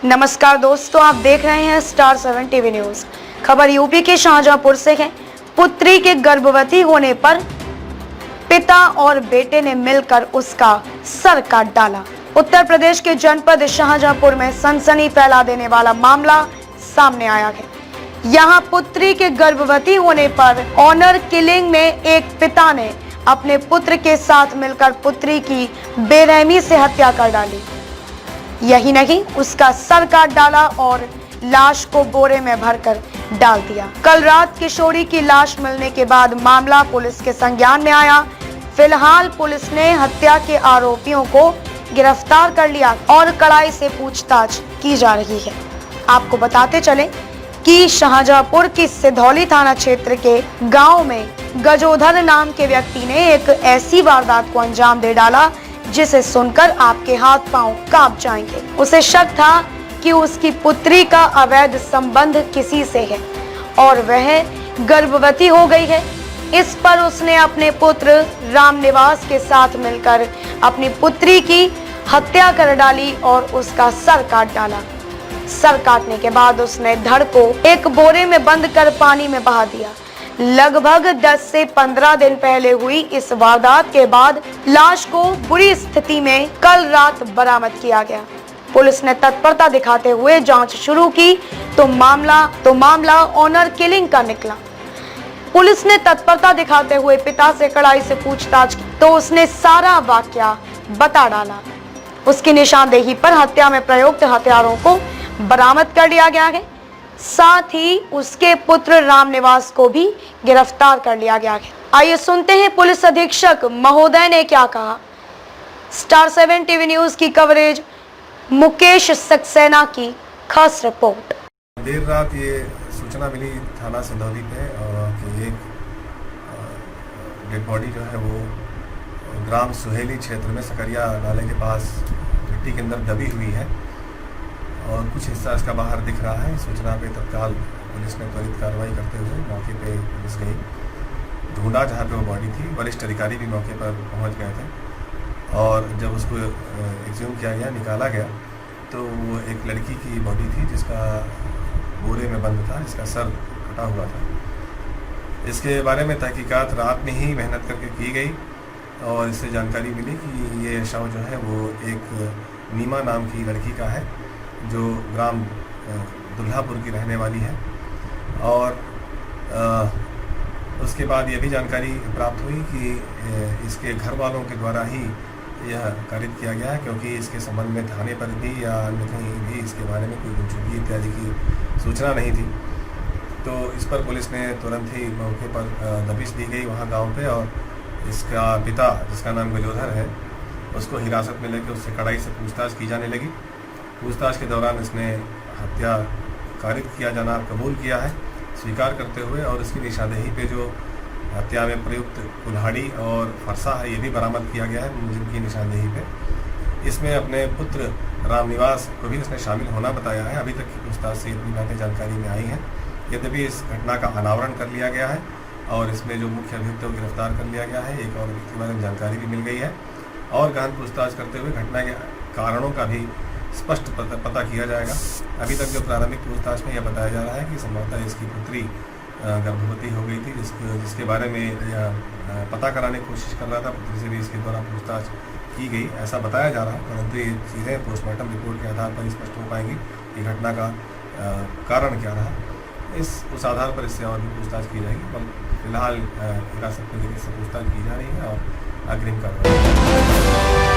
नमस्कार दोस्तों, आप देख रहे हैं स्टार 7 टीवी न्यूज। खबर यूपी के शाहजहांपुर से है। पुत्री के गर्भवती होने पर पिता और बेटे ने मिलकर उसका सर काट डाला। उत्तर प्रदेश के जनपद शाहजहांपुर में सनसनी फैला देने वाला मामला सामने आया है। यहां पुत्री के गर्भवती होने पर ऑनर किलिंग में एक पिता ने अपने पुत्र के साथ मिलकर पुत्री की बेरहमी से हत्या कर डाली। यही नहीं, उसका सर काट डाला और लाश को बोरे में भरकर डाल दिया। कल रात किशोरी की लाश मिलने के बाद मामला पुलिस के संज्ञान में आया। फिलहाल पुलिस ने हत्या के आरोपियों को गिरफ्तार कर लिया और कड़ाई से पूछताछ की जा रही है। आपको बताते चले कि शाहजहांपुर की सिधौली थाना क्षेत्र के गांव में गजोधर नाम के व्यक्ति ने एक ऐसी वारदात को अंजाम दे डाला जिसे सुनकर आपके हाथ पांव कांप जाएंगे। उसे शक था कि उसकी पुत्री का अवैध संबंध किसी से है और वह गर्भवती हो गई है। इस पर उसने अपने पुत्र रामनिवास के साथ मिलकर अपनी पुत्री की हत्या कर डाली और उसका सर काट डाला। सर काटने के बाद उसने धड़ को एक बोरे में बंद कर पानी में बहा दिया। लगभग 10 से 15 दिन पहले हुई इस वारदात के बाद लाश को बुरी स्थिति में कल रात बरामद किया गया। पुलिस ने तत्परता दिखाते हुए जांच शुरू की तो मामला ऑनर किलिंग का निकला। पुलिस ने तत्परता दिखाते हुए पिता से कड़ाई से पूछताछ की तो उसने सारा वाकया बता डाला। उसकी निशानदेही पर हत्या में प्रयुक्त हथियारों को बरामद कर लिया गया है। साथ ही उसके पुत्र रामनिवास को भी गिरफ्तार कर लिया गया है। आइए सुनते हैं पुलिस अधीक्षक महोदय ने क्या कहा। स्टार 7 टीवी न्यूज की कवरेज, मुकेश सक्सेना की खास रिपोर्ट। देर रात ये सूचना मिली थाना सिधौली पे कि एक डेड बॉडी जो है वो ग्राम सुहेली क्षेत्र में सकरिया नाले के पास मिट्टी के अंदर दबी हुई है और कुछ हिस्सा इसका बाहर दिख रहा है। सूचना पे तत्काल पुलिस ने त्वरित कार्रवाई करते हुए मौके पे पुलिस गई, ढूंढा जहाँ पे वो बॉडी थी। वरिष्ठ अधिकारी भी मौके पर पहुंच गए थे और जब उसको एक्सह्यूम किया गया, निकाला गया, तो वो एक लड़की की बॉडी थी जिसका बोरे में बंद था, जिसका सर कटा हुआ था। इसके बारे में तहकीकात रात में ही मेहनत करके की गई और इससे जानकारी मिली कि ये शव जो है वो एक नीमा नाम की लड़की का है जो ग्राम दुल्हापुर की रहने वाली है। और उसके बाद ये भी जानकारी प्राप्त हुई कि इसके घर वालों के द्वारा ही यह कारित किया गया है, क्योंकि इसके संबंध में थाने पर भी या अन्य कहीं भी इसके बारे में कोई गुमशुदगी इत्यादि की सूचना नहीं थी। तो इस पर पुलिस ने तुरंत ही मौके पर दबिश दी गई वहाँ गांव पे और इसका पिता, जिसका नाम गजोधर है, उसको हिरासत में लेकर उससे कड़ाई से पूछताछ की जाने लगी। पूछताछ के दौरान इसने हत्या कारित किया जाना कबूल किया है, स्वीकार करते हुए, और इसकी निशानदेही पे जो हत्या में प्रयुक्त कुल्हाड़ी और फरसा है ये भी बरामद किया गया है जिनकी निशानदेही पे। इसमें अपने पुत्र रामनिवास को भी इसने शामिल होना बताया है। अभी तक की पूछताछ से इतनी बातें जानकारी में आई हैं। यद्यपि इस घटना का अनावरण कर लिया गया है और इसमें जो मुख्य अभियुक्त को गिरफ्तार कर लिया गया है। एक और व्यक्ति के बारे में जानकारी भी मिल गई है और गहन पूछताछ करते हुए घटना के कारणों का भी स्पष्ट पता किया जाएगा। अभी तक जो प्रारंभिक पूछताछ में यह बताया जा रहा है कि संभवतः इसकी पुत्री गर्भवती हो गई थी, जिसके बारे में यह पता कराने की कोशिश कर रहा था। पुत्री से भी इसके द्वारा पूछताछ की गई ऐसा बताया जा रहा है, परंतु ये चीज़ें पोस्टमार्टम रिपोर्ट के आधार पर स्पष्ट हो पाएंगी कि घटना का कारण क्या रहा। उस आधार पर इससे और भी पूछताछ की जाएगी। फिलहाल हिरासत में लेकर इससे पूछताछ की जा रही है और अग्रिम कार्रवाई।